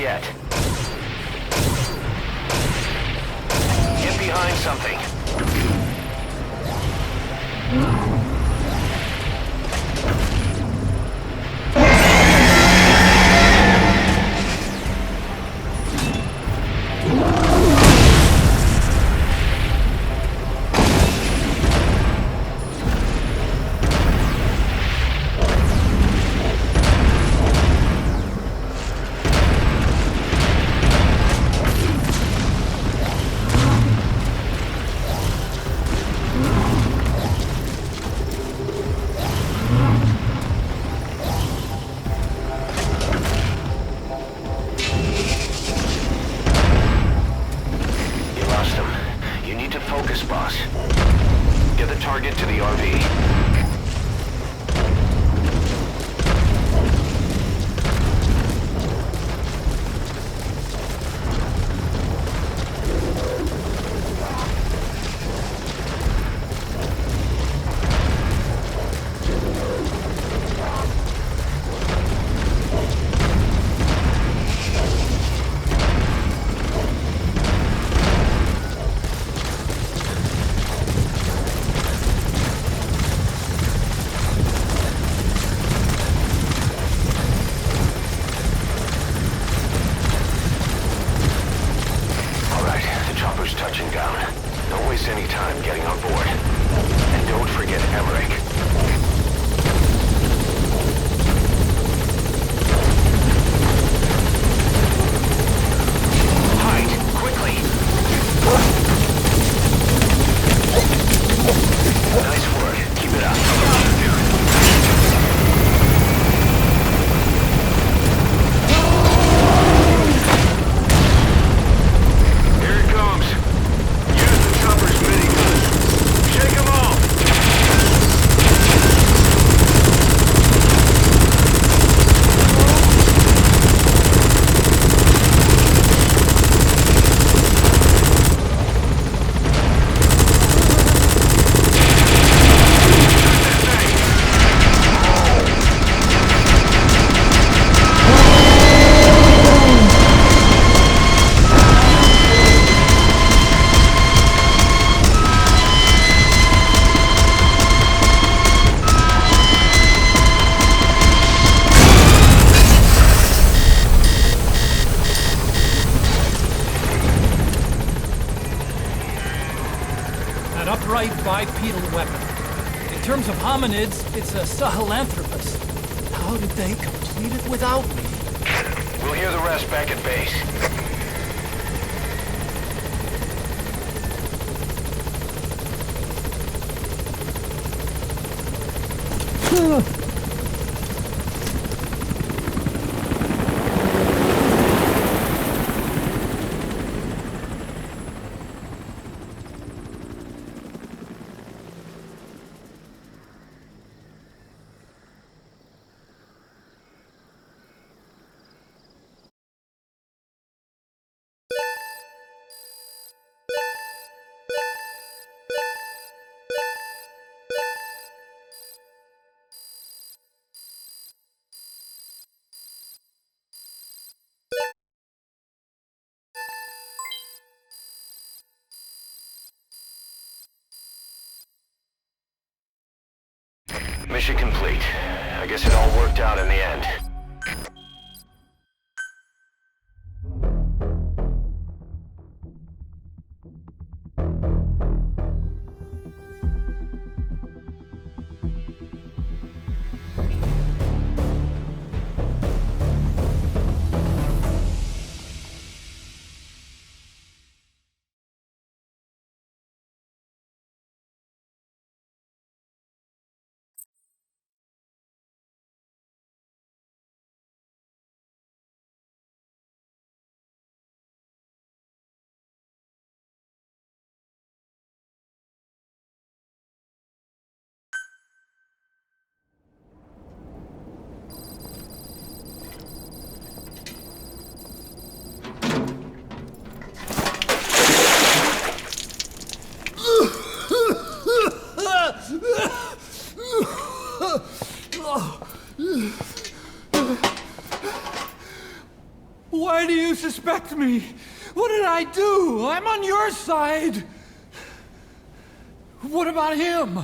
yet. Get behind something. Focus, boss. Get the target to the RV. Touching down. Don't waste any time getting on board. And don't forget Emmerich. Nice work. Keep it up. Here it comes. Use the chopper's minigun. Shake them off. An upright bipedal weapon. In terms of hominids, it's a Sahelanthropus. How did they complete it without me? We'll hear the rest back at base. Mission complete. I guess it all worked out in the end. Why do you suspect me? What did I do? I'm on your side. What about him?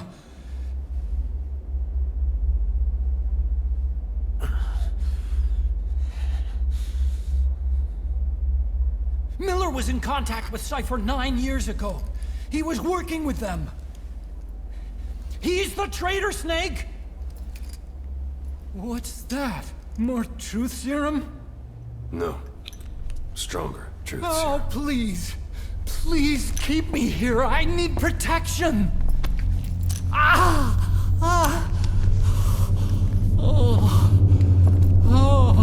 Miller was in contact with Cypher 9 years ago. He was working with them. He's the traitor, Snake! What's that? More truth serum? No. Stronger truth Oh, serum. please. Please keep me here. I need protection. Ah! Ah! Oh. Oh.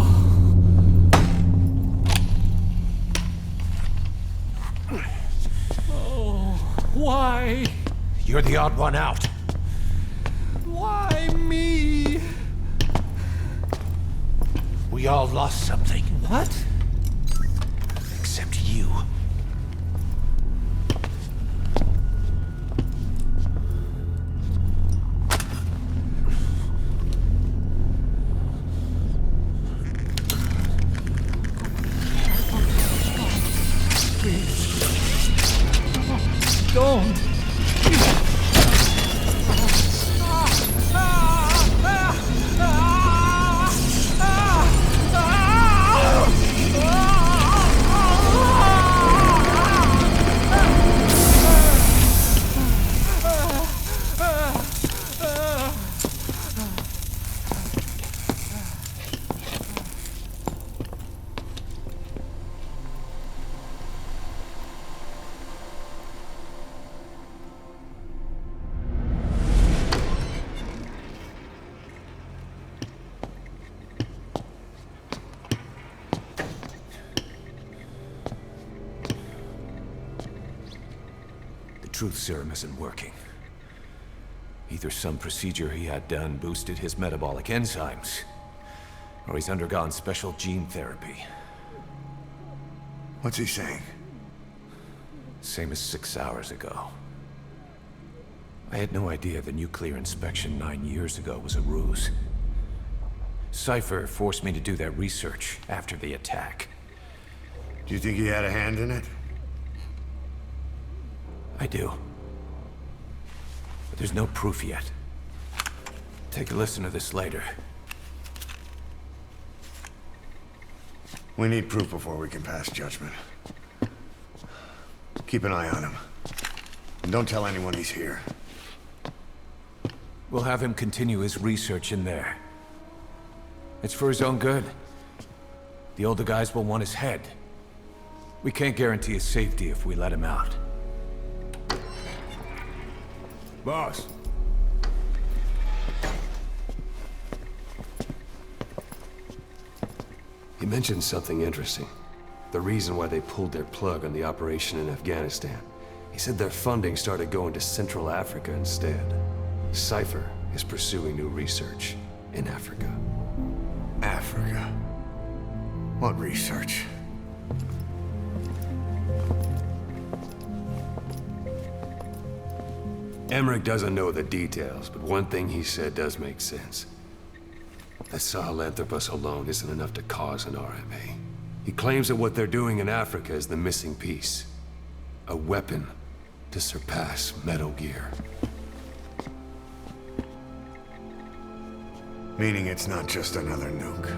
Oh. Why? You're the odd one out. Why me? We all lost something. What? Except you. Don't. The truth serum isn't working. Either some procedure he had done boosted his metabolic enzymes, or he's undergone special gene therapy. What's he saying? Same as 6 hours ago. I had no idea the nuclear inspection 9 years ago was a ruse. Cypher forced me to do that research after the attack. Do you think he had a hand in it? I do. But there's no proof yet. Take a listen to this later. We need proof before we can pass judgment. Keep an eye on him. And don't tell anyone he's here. We'll have him continue his research in there. It's for his own good. The older guys will want his head. We can't guarantee his safety if we let him out. Boss. He mentioned something interesting. The reason why they pulled their plug on the operation in Afghanistan. He said their funding started going to Central Africa instead. Cypher is pursuing new research in Africa. Africa. What research? Emmerich doesn't know the details, but one thing he said does make sense. That Sahelanthropus alone isn't enough to cause an RMA. He claims that what they're doing in Africa is the missing piece. A weapon to surpass Metal Gear. Meaning it's not just another nuke.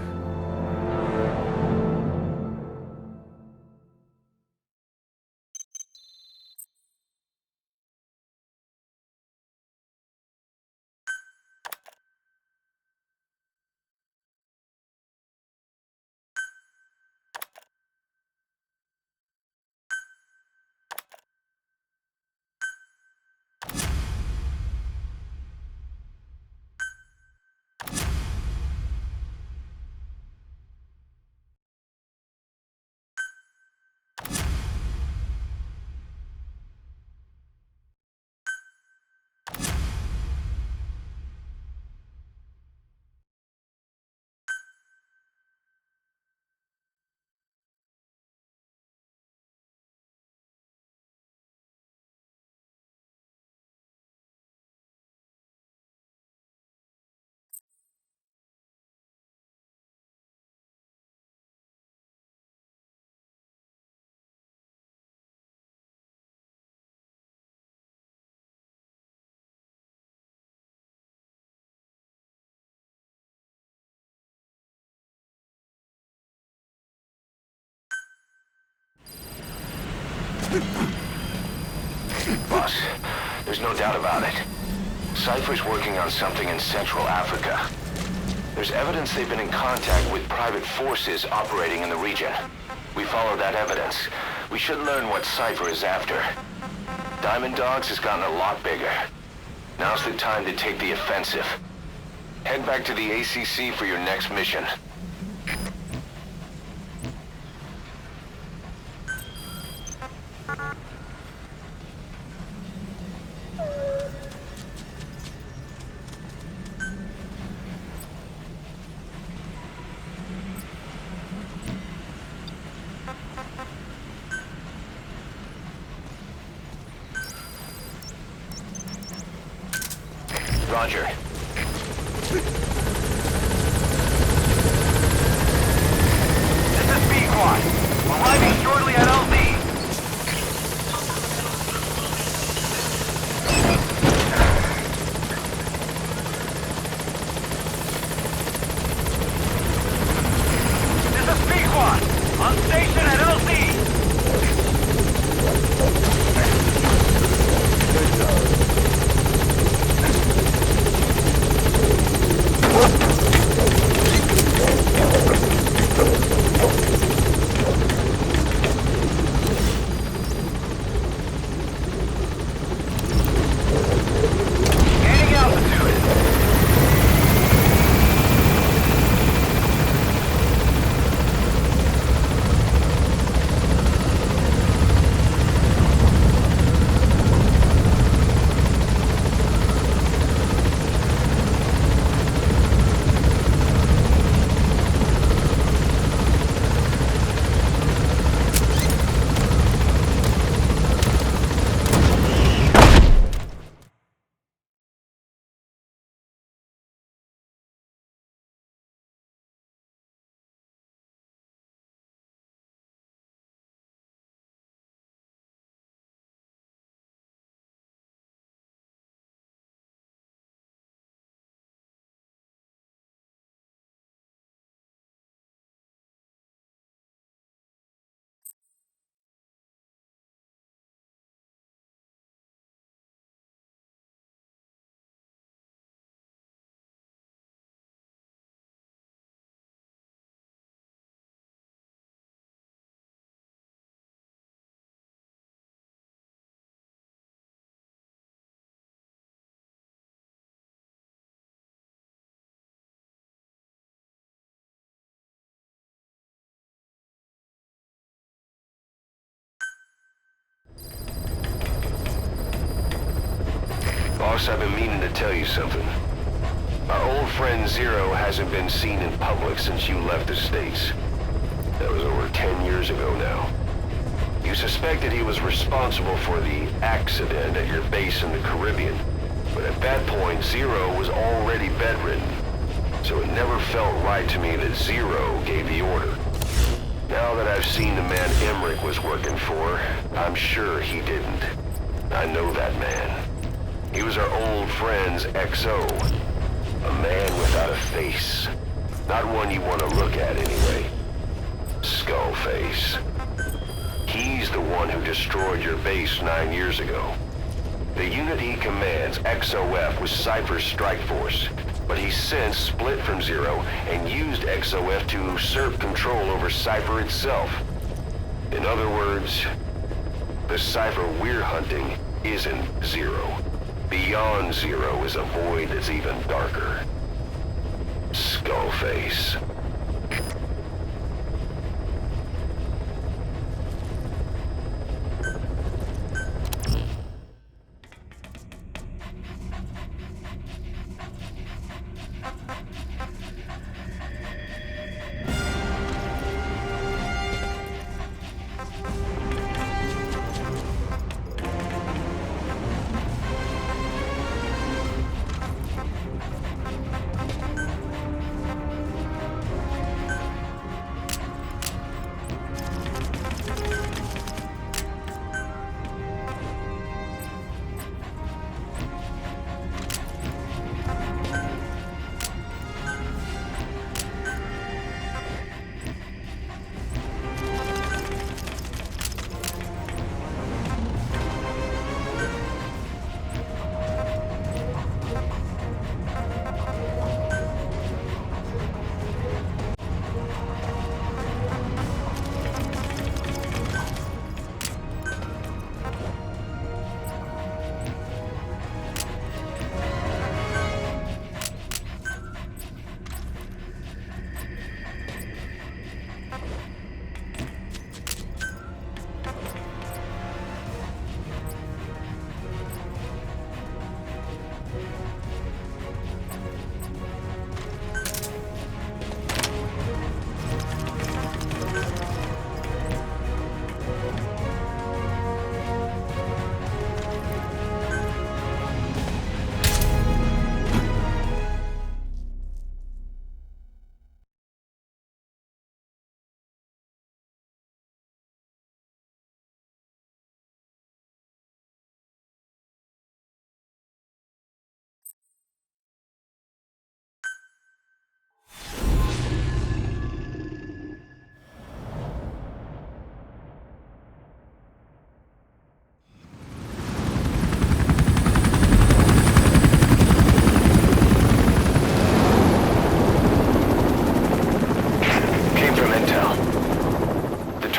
Boss, there's no doubt about it. Cypher's working on something in Central Africa. There's evidence they've been in contact with private forces operating in the region. We follow that evidence. We should learn what Cypher is after. Diamond Dogs has gotten a lot bigger. Now's the time to take the offensive. Head back to the ACC for your next mission. Roger. This is B-Quad. Arriving shortly at LZ. This is B-Quad. On station at LZ. Boss, I've been meaning to tell you something. Our old friend Zero hasn't been seen in public since you left the States. That was over 10 years ago now. You suspected he was responsible for the accident at your base in the Caribbean, but at that point, Zero was already bedridden. So it never felt right to me that Zero gave the order. Now that I've seen the man Emmerich was working for, I'm sure he didn't. I know that man. He was our old friend's XO. A man without a face. Not one you want to look at anyway. Skullface. He's the one who destroyed your base 9 years ago. The unit he commands, XOF, was Cypher's strike force, but he's since split from Zero and used XOF to usurp control over Cypher itself. In other words, the Cypher we're hunting isn't Zero. Beyond Zero is a void that's even darker. Skullface.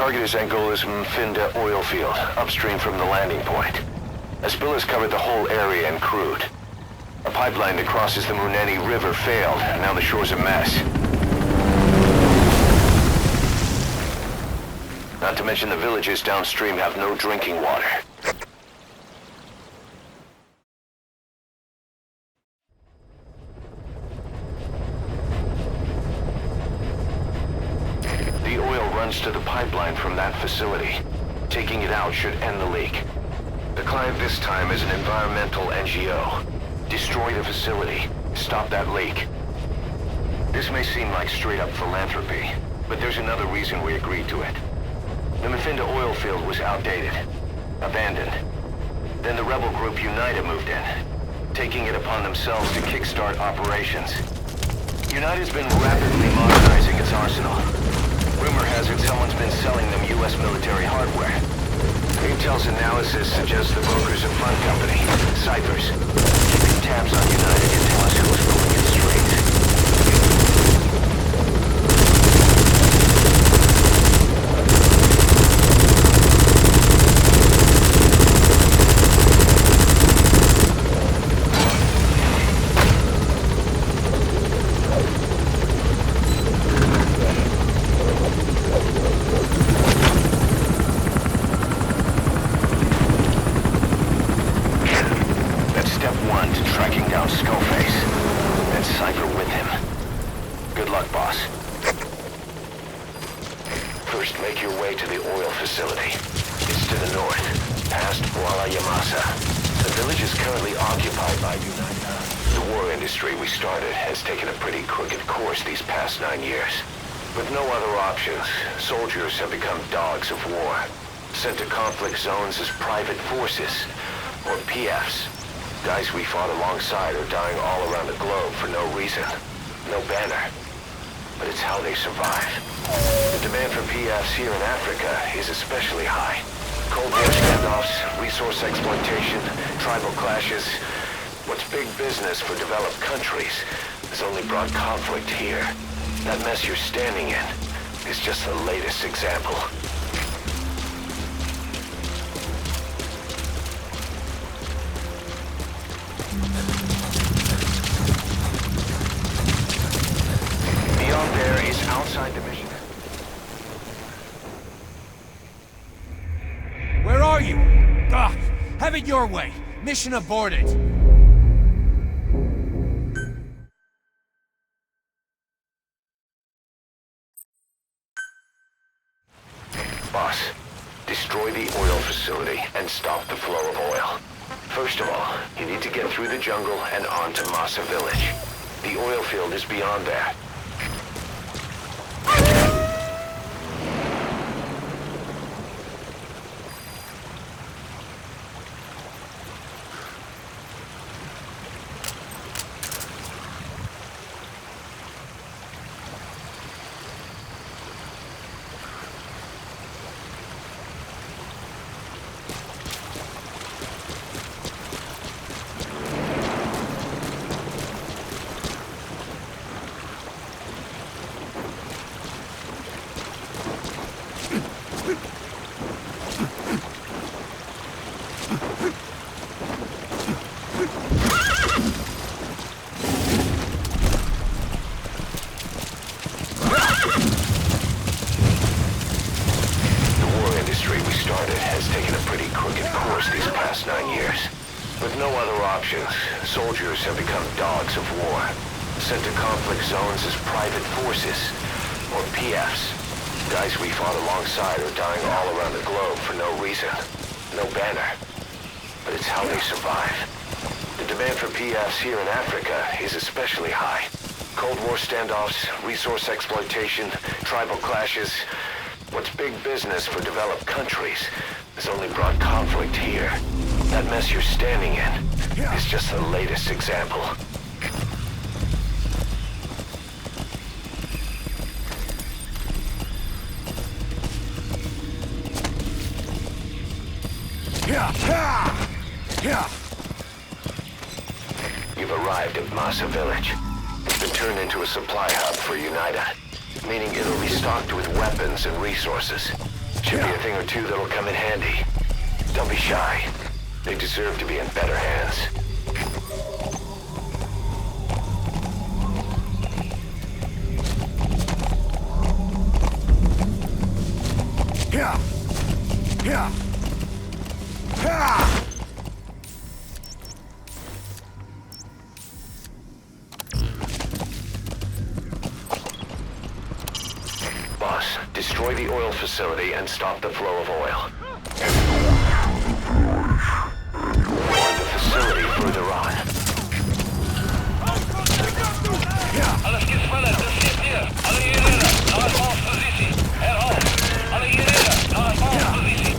target is Angola's Mfinda oil field, upstream from the landing point. A spill has covered the whole area and crude. A pipeline that crosses the Muneni River failed, and now the shore's a mess. Not to mention the villages downstream have no drinking water. The oil runs to the pipeline from that facility. Taking it out should end the leak. The client this time is an environmental NGO. Destroy the facility. Stop that leak. This may seem like straight-up philanthropy, but there's another reason we agreed to it. The Mfinda oil field was outdated, abandoned. Then the rebel group UNITA moved in, taking it upon themselves to kickstart operations. UNITA's been rapidly modernizing its arsenal. Rumor has it someone's been selling them U.S. military hardware. Intel's analysis suggests the broker's a front company, Cyphers. Keeping tabs on UNITA can tell us who's pulling its strings. First, make your way to the oil facility. It's to the north, past Wala Yamasa. The village is currently occupied by UNITA. The war industry we started has taken a pretty crooked course these past 9 years. With no other options, soldiers have become dogs of war, sent to conflict zones as private forces, or PFs. Guys we fought alongside are dying all around the globe for no reason. No banner. But it's how they survive. The demand for PFs here in Africa is especially high. Cold War standoffs, resource exploitation, tribal clashes. What's big business for developed countries has only brought conflict here. That mess you're standing in is just the latest example. Beyond there is outside the mission. Where are you? Ugh, have it your way. Mission aborted. Boss, destroy the oil facility and stop the flow of oil. First of all, you need to get through the jungle and on to Masa Village. The oil field is beyond that. Soldiers have become dogs of war, sent to conflict zones as private forces, or PFs. Guys we fought alongside are dying all around the globe for no reason. No banner. But it's how they survive. The demand for PFs here in Africa is especially high. Cold War standoffs, resource exploitation, tribal clashes. What's big business for developed countries has only brought conflict here. That mess you're standing in is just the latest example. You've arrived at Masa Village. It's been turned into a supply hub for UNITA, meaning it'll be stocked with weapons and resources. Should be a thing or two that'll come in handy. Don't be shy. They deserve to be in better hands. Yeah. Yeah. Yeah. Boss, destroy the oil facility and stop the flow of oil. Or the facility further on. Alles gespannt, das steht hier. Alle hierher, nach Ausposition. Heraus. Alle hierher, nach Ausposition.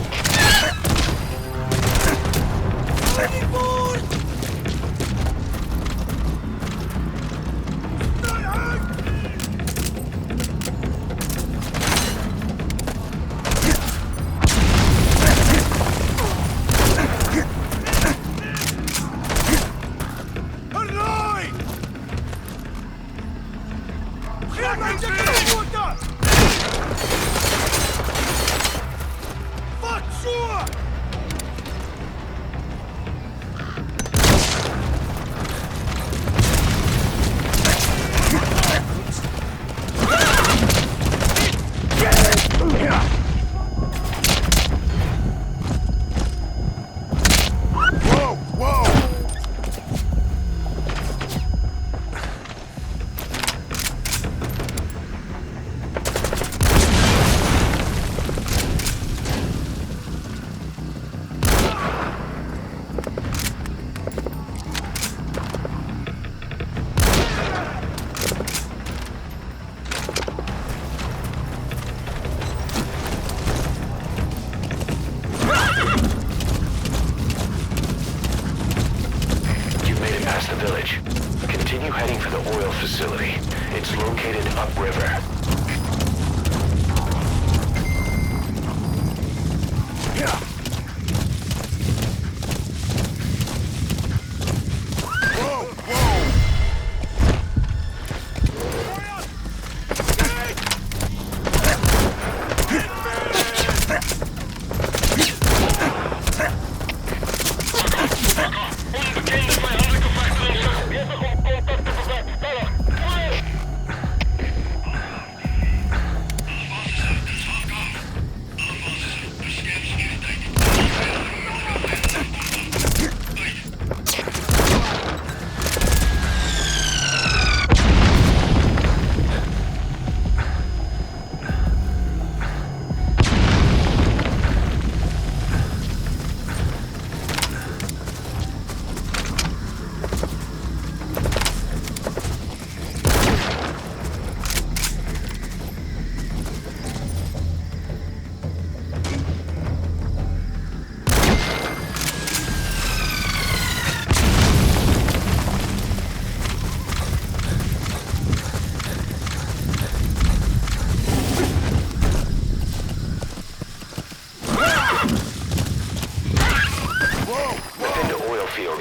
Past the village. Continue heading for the oil facility. It's located upriver. Yeah. Whoa, whoa.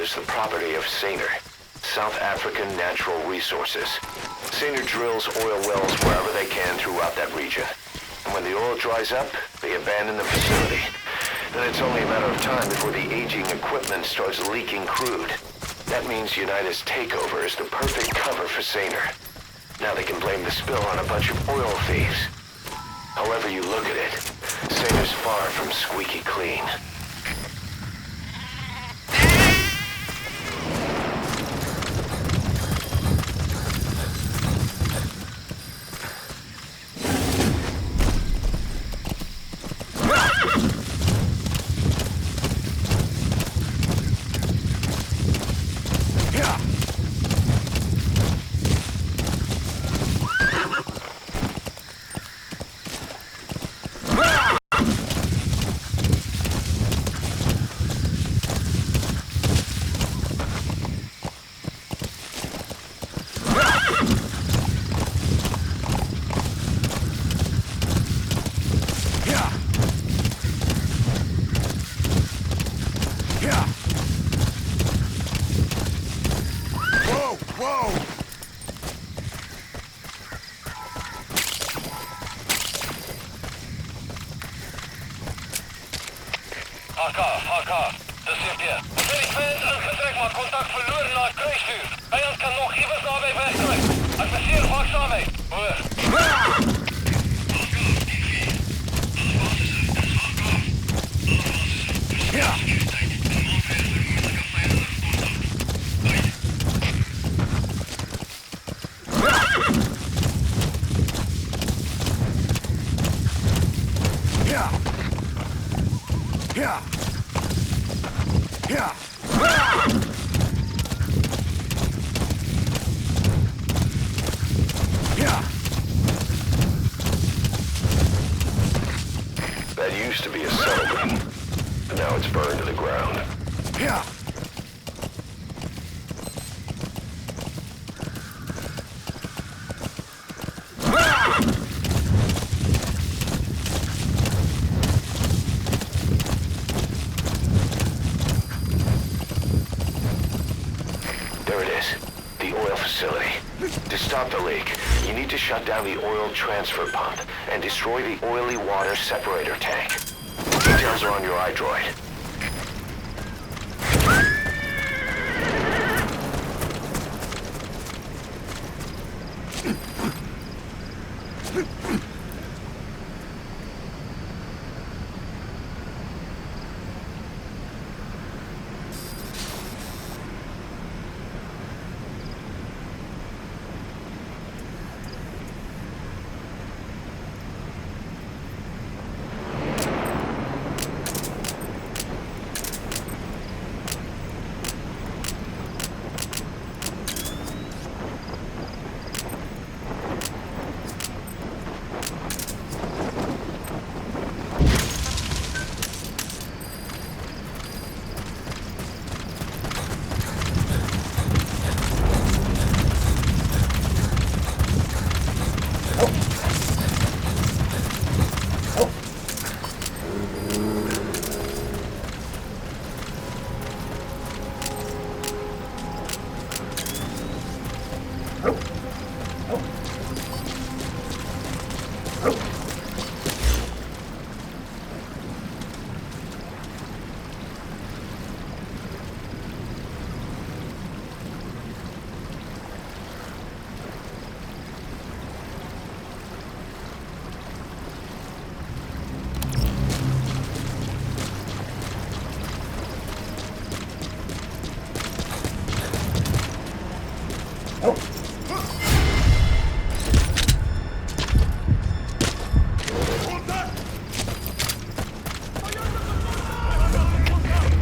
Is the property of Saner, South African Natural Resources. Saner drills oil wells wherever they can throughout that region. And when the oil dries up, they abandon the facility. Then it's only a matter of time before the aging equipment starts leaking crude. That means United's takeover is the perfect cover for Saner. Now they can blame the spill on a bunch of oil thieves. However you look at it, Saner's far from squeaky clean. elkaar. Dis hier. Vir die fans ingetrek, maar kontak verloor na kruisvuur. Vyand kan nog iewers naby wegkruip. As beseer, maak saam mee. Hoor. That used to be a settlement, but now it's burned to the ground. There it is, the oil facility. To stop the leak, you need to shut down the oil transfer pump and destroy the oily water separator tank. Details are on your iDroid.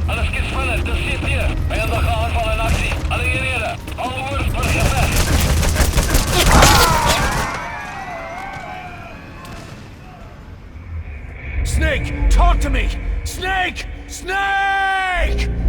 Alles skiet spanning, dis CP. Vijandige aanval in aksie. Alle eenhede, hou oor vir geveg. Snake, talk to me! Snake! Snake!